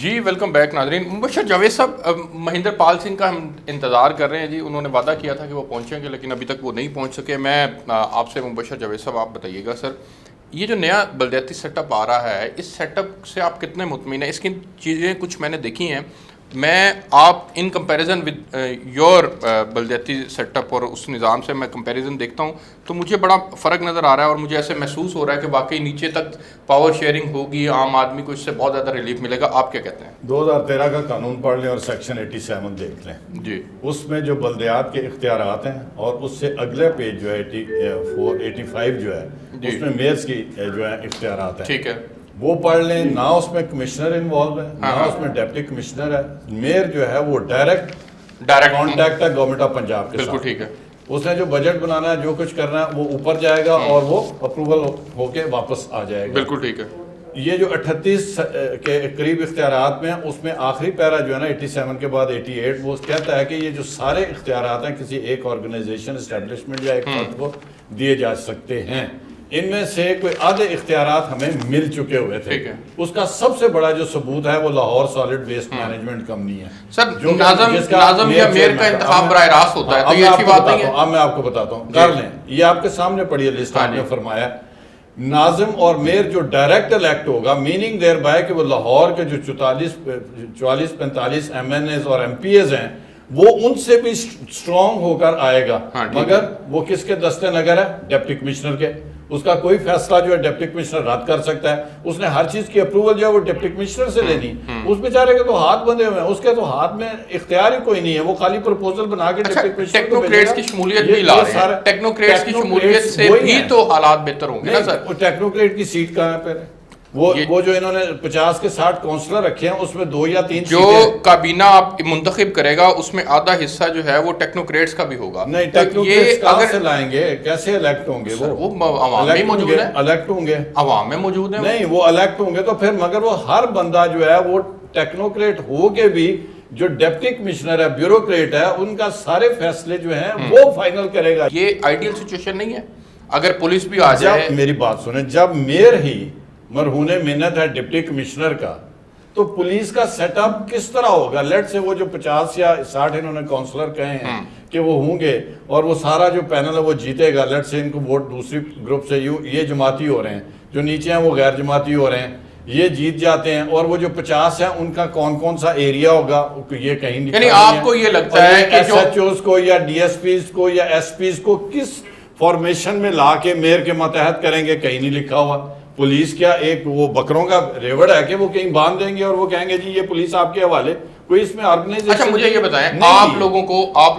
جی welcome back ناظرین. مبشر جاوید صاحب, مہندر پال سنگھ کا ہم انتظار کر رہے ہیں جی. انہوں نے وعدہ کیا تھا کہ وہ پہنچیں گے لیکن ابھی تک وہ نہیں پہنچ سکے. میں آپ سے مبشر جاوید صاحب آپ بتائیے گا سر, یہ جو نیا بلدیاتی سیٹ اپ آ رہا ہے, اس سیٹ اپ سے آپ کتنے مطمئن ہیں؟ اس کی چیزیں کچھ میں نے دیکھی ہیں, میں آپ ان کمپیریزن ود یور بلدیاتی سیٹ اپ اور اس نظام سے میں کمپیریزن دیکھتا ہوں تو مجھے بڑا فرق نظر آ رہا ہے اور مجھے ایسے محسوس ہو رہا ہے کہ واقعی نیچے تک پاور شیئرنگ ہوگی, عام آدمی کو اس سے بہت زیادہ ریلیف ملے گا. آپ کیا کہتے ہیں؟ 2013 کا قانون پڑھ لیں اور سیکشن 87 دیکھ لیں جی. اس میں جو بلدیات کے اختیارات ہیں اور اس سے اگلے پیج جو ہے 85 جو ہے اس میں میئرز کی جو ہے اختیارات ہیں. ٹھیک ہے, وہ پڑھ لیں. نہ اس میں کمشنر انوالو ہے, نہ اس میں ڈپٹی کمشنر ہے. میئر جو ہے وہ ڈائریکٹ کانٹیکٹ ہے گورنمنٹ آف پنجاب کے ساتھ. بالکل ٹھیک ہے. اس نے جو بجٹ بنانا ہے, جو کچھ کرنا ہے, وہ اوپر جائے گا اور وہ اپروول ہو کے واپس آ جائے گا. بالکل ٹھیک ہے. یہ جو 38 کے قریب اختیارات میں, اس میں آخری پیرا جو ہے نا 87 کے بعد 88, وہ کہتا ہے کہ یہ جو سارے اختیارات ہیں کسی ایک آرگنائزیشن, اسٹیبلشمنٹ یا ایک فرد کو دیے جا سکتے ہیں. ان میں سے کوئی آدھے اختیارات ہمیں مل چکے ہوئے تھے. اس کا سب سے بڑا جو ثبوت ہے وہ Lahore solid waste management company ہے. سر ناظم یا میئر کا انتخاب براہ راست ہوتا ہے, تو یہ اچھی بات نہیں ہے. اب میں آپ کو بتاتا ہوں, کر لیں. یہ آپ کے سامنے پڑھی ہے لسٹ, آپ نے فرمایا ناظم اور میئر جو ڈائریکٹ الیکٹ ہوگا, میننگ دیر بائی کہ وہ لاہور کے جو 44-45 ایم این ایز اور ایم پی ایز ہیں وہ ان سے بھی سٹرونگ ہو کر آئے گا. مگر وہ کس کے دستے نگر ہے؟ ڈپٹی کمشنر کے. اس کا کوئی فیصلہ جو ہے ڈپٹی کمشنر رد کر سکتا ہے. اس نے ہر چیز کی اپروول جو ہے وہ ڈپٹی کمشنر سے لینی. اس بیچارے کے تو ہاتھ بندھے ہوئے ہیں, اس کے تو ہاتھ میں اختیار ہی کوئی نہیں ہے. وہ خالی پروپوزل بنا کے ڈپٹی کمشنر کو بھیجے گا. ٹیکنوکریٹس کی شمولیت بھی لا رہے ہیں. ٹیکنوکریٹس کی شمولیت سے بھی تو حالات بہتر ہوں گے نا سر. وہ ٹیکنوکریٹ کی سیٹ کہاں ہے پھر؟ وہ جو انہوں نے 50 کے 60 کونسلر رکھے ہیں, اس میں 2 یا 3 جو کابینہ آپ منتخب کرے گا اس میں آدھا حصہ جو ہے وہ ٹیکنوکریٹس کا بھی ہوگا. نہیں, ٹیکنوکریٹس کہاں سے لائیں گے؟ کیسے الیکٹ ہوں گے؟ وہ عوام میں موجود ہیں. الیکٹ ہوں گے, عوام میں موجود ہیں. نہیں, وہ الیکٹ ہوں گے تو پھر, مگر وہ ہر بندہ جو ہے وہ ٹیکنوکریٹ ہو کے بھی جو ڈپٹی کمشنر ہے, بیوروکریٹ ہے, ان کا سارے فیصلے جو ہیں وہ فائنل کرے گا. یہ آئیڈیل سچویشن نہیں ہے. اگر پولیس بھی آ جائے, میری بات سنیں, جب میئر ہی مرہون منت ہے ڈپٹی کمشنر کا, تو پولیس کا سیٹ اپ کس طرح ہوگا؟ لیٹ سے وہ جو 50 یا 60 انہوں نے کونسلر کہے ہیں کہ وہ ہوں گے اور وہ سارا جو پینل ہے وہ جیتے گا. لیٹ سے ان کو ووٹ دوسری گروپ سے یہ جماعتی ہو رہے ہیں, جو نیچے ہیں وہ غیر جماعتی ہو رہے ہیں, یہ جیت جاتے ہیں. اور وہ جو 50 ہیں ان کا کون سا ایریا ہوگا یہ کہیں نہیں. یعنی آپ کو یہ لگتا ہے کہ ایس ایچ اوز کو یا ڈی ایس پیز کو یا ایس پیز کو کس فارمیشن میں لا کے میئر کے ماتحت کریں گے؟ کہیں نہیں لکھا ہوا. پولیس کیا ایک وہ بکروں کا ریوڑ ہے کہ وہ کہیں باندھ دیں گے اور وہ کہیں گے جی یہ پولیس آپ کے حوالے؟ کوئی اس میں آرگنائزیشن. اچھا مجھے یہ بتائیں, آپ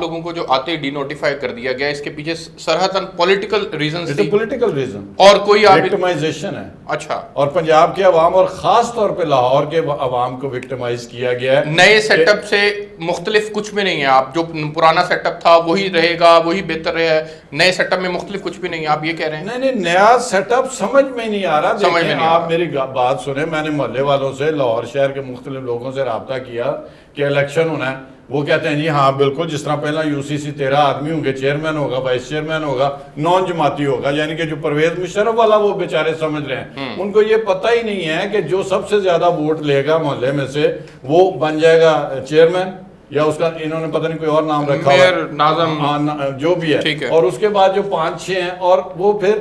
لوگوں کو جو آتے ڈی نوٹیفائی کر دیا گیا, اس کے پیچھے سرحداً پولیٹیکل ریزنز تھی؟ پولیٹیکل ریزن اور کوئی وکٹمائزیشن ہے. اچھا. اور پنجاب کے عوام اور خاص طور پہ لاہور کے عوام کو وکٹمائز کیا گیا ہے. نئے سیٹ اپ سے مختلف کچھ بھی نہیں ہے. آپ جو پرانا سیٹ اپ تھا وہی رہے گا, وہی بہتر ہے. نئے سیٹ اپ میں مختلف کچھ بھی نہیں ہے, آپ یہ کہہ رہے ہیں؟ نہیں, نیا سیٹ اپ سمجھ میں نہیں آ رہا. دیکھیں آپ میری بات سنیں, میں نے محلے والوں سے, لاہور شہر کے مختلف لوگوں سے رابطہ کیا کہ الیکشن ہونا ہے. وہ کہتے ہیں جی ہاں بالکل, جس طرح پہلا یو سی سی 13 آدمی ہوں گے, چیئرمین ہوگا, وائس چیئرمین ہوگا, نان جماعتی ہوگا. یعنی کہ جو پرویز مشرف والا وہ بیچارے سمجھ رہے ہیں, ان کو یہ پتہ ہی نہیں ہے کہ جو سب سے زیادہ ووٹ لے گا محلے میں سے وہ بن جائے گا چیئرمین, یا اس کا انہوں نے پتہ نہیں کوئی اور نام رکھا میئر, ناظم, جو بھی ہے. اور اس کے بعد جو 5-6 ہیں, اور وہ پھر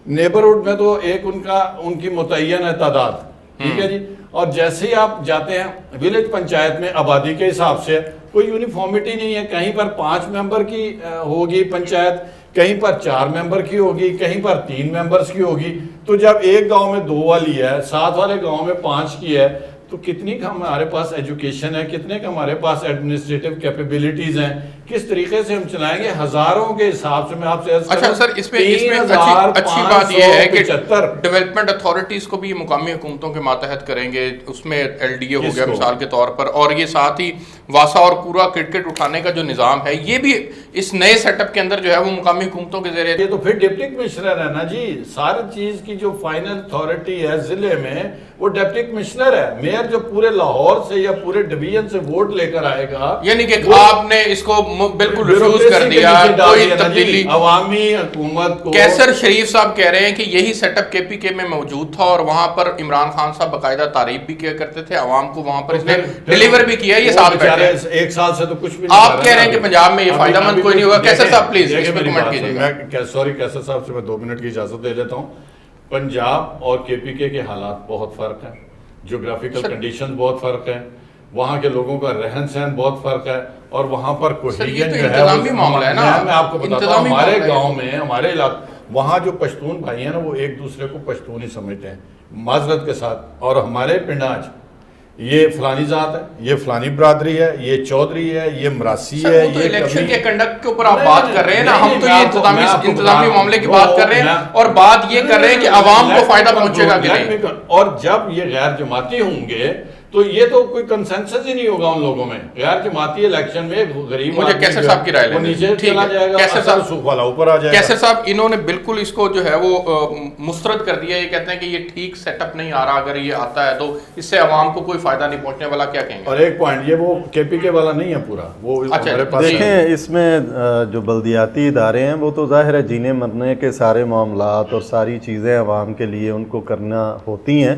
نیبرہڈ میں تو ایک ان کی متعین ہے تعداد. ٹھیک ہے جی. اور جیسے ہی آپ جاتے ہیں ولیج پنچایت میں آبادی کے حساب سے کوئی یونیفارمٹی نہیں ہے. کہیں پر 5 ممبر کی ہوگی پنچایت, کہیں پر 4 ممبر کی ہوگی, کہیں پر 3 ممبرز کی ہوگی. تو جب ایک گاؤں میں 2 والی ہے, 7 والے گاؤں میں 5 کی ہے, تو کتنی کا ہمارے پاس ایجوکیشن ہے, کتنے کا ہمارے پاس ایڈمنسٹریٹو کیپیبلٹیز ہیں, کس طریقے سے ہم چلائیں گے ہزاروں کے حساب سے. میں آپ سے اچھا سر, اس میں اچھی بات یہ ہے کہ ڈیولپمنٹ اتھارٹیز کو بھی مقامی حکومتوں کے ماتحت کریں گے. اس میں ایل ڈی اے ہو گیا مثال کے طور پر, اور یہ ساتھ ہی واسا اور پورا کرکٹ اٹھانے کا جو نظام ہے یہ بھی اس نئے سیٹ اپ کے اندر جو ہے وہ مقامی حکومتوں کے زیر. یہ تو پھر ڈپٹی کمشنر ہے نا جی. ساری چیز کی جو فائنل اتھارٹی ہے ضلع میں وہ ڈپٹی کمشنر ہے. میئر جو پورے لاہور سے یا پورے ڈویژن سے ووٹ لے کر آئے گا, یعنی کہ آپ نے اس کو بالکل ریفیوز کر دیا, کوئی تبدیلی. عوامی حکومت کو کیسر شریف صاحب کہہ رہے ہیں کہ یہی سیٹ اپ کے پی کے میں موجود تھا اور وہاں پر عمران خان صاحب باقاعدہ تعریف بھی کیا کرتے تھے, عوام کو وہاں پر اس نے ڈیلیور بھی کیا. یہ ساتھ بیٹھے ہیں, ایک سال سے تو کچھ بھی نہیں. آپ کہہ رہے ہیں کہ پنجاب میں یہ فائدہ مند کوئی نہیں ہوگا. کیسر صاحب پلیز اس پہ کمنٹ کیجیے گا. سوری کیسر صاحب سے میں 2 منٹ کی اجازت دے لیتا ہوں. پنجاب اور کے پی کے حالات بہت فرق ہیں, جغرافیکل کنڈیشن بہت فرق ہے, وہاں کے لوگوں کا رہن سہن بہت فرق ہے, اور وہاں پر کوہیجن جو ہے میں آپ کو بتاتا ہوں, ہمارے گاؤں میں ہمارے علاقے وہاں جو پشتون بھائی ہیں نا وہ ایک دوسرے کو پشتون ہی سمجھتے ہیں معذرت کے ساتھ, اور ہمارے پنڈاج یہ فلانی ذات ہے, یہ فلانی برادری ہے, یہ چودھری ہے, یہ مراسی ہے. یہ الیکشن کے کنڈکٹ کے اوپر آپ بات کر رہے ہیں نا, ہم تو یہ انتظامی معاملے کی بات کر رہے ہیں اور بات یہ کر رہے ہیں کہ عوام کو فائدہ پہنچے گا کہ نہیں. اور جب یہ غیر جماعتی ہوں گے تو یہ تو کوئی کنسنسس ہی نہیں ہوگا ان لوگوں میں. غیر جماعتی الیکشن میں غریب مجھے کیسر صاحب کی رائے لیں, نیچے چلا جائے گا, کیسر صاحب سوکھ والا اوپر آ جائے گا. کیسر صاحب انہوں نے بالکل اس کو جو ہے وہ مسترد کر دیا. یہ کہتے ہیں کہ یہ ٹھیک سیٹ اپ نہیں آ رہا, اگر یہ آتا ہے تو اس سے عوام کو کوئی فائدہ نہیں پہنچنے والا. کیا کہیں گے؟ اور ایک پوائنٹ, یہ وہ کے پی کے والا نہیں ہے پورا, وہ ہمارے پاس دیکھیں اس میں جو بلدیاتی ادارے ہیں وہ تو ظاہر ہے جینے مرنے کے سارے معاملات اور ساری چیزیں عوام کے لیے ان کو کرنا ہوتی ہیں.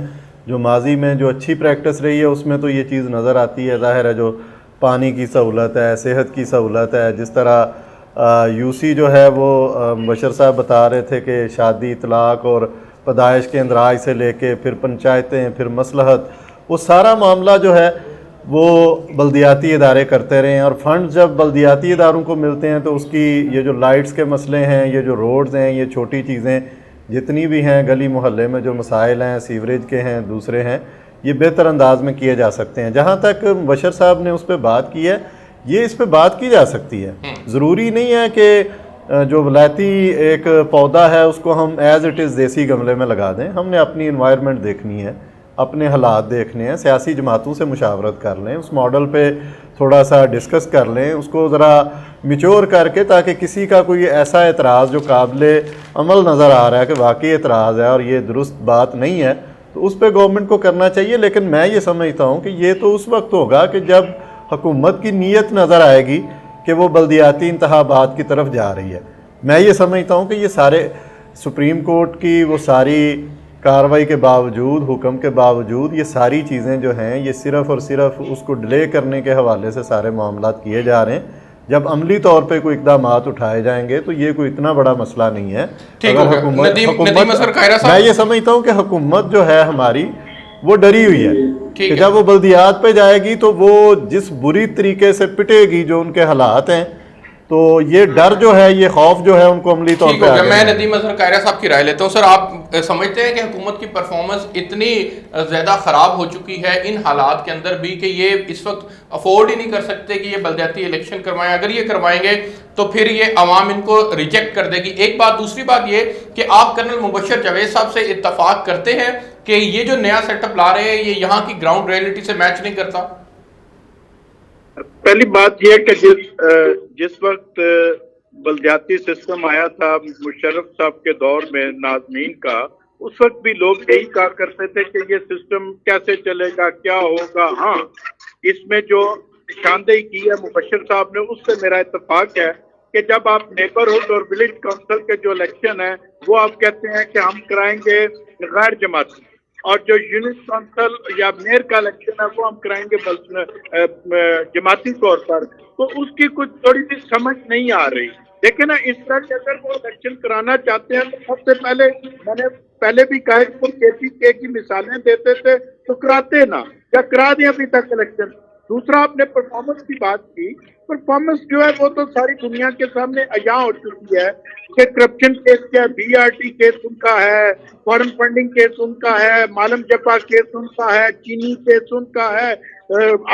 جو ماضی میں جو اچھی پریکٹس رہی ہے اس میں تو یہ چیز نظر آتی ہے. ظاہر ہے جو پانی کی سہولت ہے, صحت کی سہولت ہے, جس طرح یو سی جو ہے وہ مبشر صاحب بتا رہے تھے کہ شادی اطلاق اور پیدائش کے اندراج سے لے کے پھر پنچایتیں, پھر مصلحت, وہ سارا معاملہ جو ہے وہ بلدیاتی ادارے کرتے رہے ہیں. اور فنڈ جب بلدیاتی اداروں کو ملتے ہیں تو اس کی یہ جو لائٹس کے مسئلے ہیں, یہ جو روڈز ہیں, یہ چھوٹی چیزیں جتنی بھی ہیں, گلی محلے میں جو مسائل ہیں, سیوریج کے ہیں, دوسرے ہیں, یہ بہتر انداز میں کیے جا سکتے ہیں. جہاں تک مبشر صاحب نے اس پہ بات کی ہے, یہ اس پہ بات کی جا سکتی ہے. ضروری نہیں ہے کہ جو ولایتی ایک پودا ہے اس کو ہم ایز اٹ از دیسی گملے میں لگا دیں. ہم نے اپنی انوائرمنٹ دیکھنی ہے, اپنے حالات دیکھنے ہیں, سیاسی جماعتوں سے مشاورت کر لیں, اس ماڈل پہ تھوڑا سا ڈسکس کر لیں, اس کو ذرا میچور کر کے, تاکہ کسی کا کوئی ایسا اعتراض جو قابل عمل نظر آ رہا ہے کہ واقعی اعتراض ہے اور یہ درست بات نہیں ہے, تو اس پہ گورنمنٹ کو کرنا چاہیے. لیکن میں یہ سمجھتا ہوں کہ یہ تو اس وقت ہوگا کہ جب حکومت کی نیت نظر آئے گی کہ وہ بلدیاتی انتخابات کی طرف جا رہی ہے. میں یہ سمجھتا ہوں کہ یہ سارے سپریم کورٹ کی وہ ساری کارروائی کے باوجود, حکم کے باوجود, یہ ساری چیزیں جو ہیں یہ صرف اور صرف اس کو ڈیلے کرنے کے حوالے سے سارے معاملات کیے جا رہے ہیں. جب عملی طور پہ کوئی اقدامات اٹھائے جائیں گے تو یہ کوئی اتنا بڑا مسئلہ نہیں ہے. میں یہ سمجھتا ہوں کہ حکومت جو ہے ہماری وہ ڈری ہوئی ہے کہ جب وہ بلدیات پہ جائے گی تو وہ جس بری طریقے سے پٹے گی جو ان کے حالات ہیں, تو یہ ڈر جو ہے, یہ خوف جو ہے ان کو عملی طور پہ. میں ندیم اظہر قائرہ صاحب کی رائے لیتا ہوں. سر آپ سمجھتے ہیں کہ حکومت کی پرفارمنس اتنی زیادہ خراب ہو چکی ہے ان حالات کے اندر بھی کہ یہ اس وقت افورڈ ہی نہیں کر سکتے کہ یہ بلدیاتی الیکشن کروائیں؟ اگر یہ کروائیں گے تو پھر یہ عوام ان کو ریجیکٹ کر دے گی. ایک بات. دوسری بات یہ کہ آپ کرنل مبشر جاوید صاحب سے اتفاق کرتے ہیں کہ یہ جو نیا سیٹ اپ لا رہے ہیں یہ یہاں کی گراؤنڈ ریئلٹی سے میچ نہیں کرتا؟ پہلی بات یہ کہ جس وقت بلدیاتی سسٹم آیا تھا مشرف صاحب کے دور میں ناظمین کا, اس وقت بھی لوگ یہی کہا کرتے تھے کہ یہ سسٹم کیسے چلے گا, کیا ہوگا. ہاں, اس میں جو نشاندہی کی ہے مبشر صاحب نے اس سے میرا اتفاق ہے کہ جب آپ نیبرہڈ اور ولیج کونسل کے جو الیکشن ہے وہ آپ کہتے ہیں کہ ہم کرائیں گے غیر جماعتی, اور جو یونٹ کونسل یا میئر کا الیکشن ہے وہ ہم کرائیں گے جماعتی طور پر, تو اس کی کچھ تھوڑی سی سمجھ نہیں آ رہی. لیکن اس طرح اگر وہ الیکشن کرانا چاہتے ہیں تو سب سے پہلے میں نے پہلے بھی کہا کہ وہ کے پی کے کی مثالیں دیتے تھے تو کراتے نا, یا کرا دیں ابھی تک الیکشن. دوسرا آپ نے پرفارمنس کی بات کی. پرفارمنس جو ہے وہ تو ساری دنیا کے سامنے عیاں ہو چکی ہے کہ کرپشن کیس کیا, بی آر ٹی کیس ان کا ہے, فارن فنڈنگ کیس ان کا ہے, مالم جپا کیس ان کا ہے, چینی کیس ان کا ہے,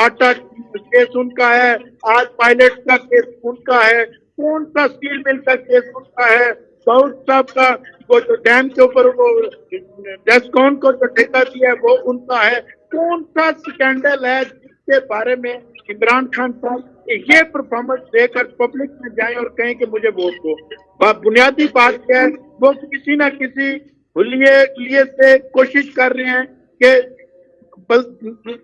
آٹا کیس ان کا ہے, آج پائلٹ کا کیس ان کا ہے, کون سا اسٹیل مل کا کیس ان کا ہے, داؤد صاحب کا وہ جو ڈیم کے اوپر وہ ڈیسکون کو جو ٹھیکہ دیا ہے وہ ان کا ہے. کون سا سکینڈل ہے جس کے بارے میں عمران خان صاحب یہ پرفارمنس دے کر پبلک میں جائیں اور کہیں کہ مجھے ووٹ دو؟ بنیادی بات کیا ہے, وہ کسی نہ کسی لیے سے کوشش کر رہے ہیں کہ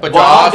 50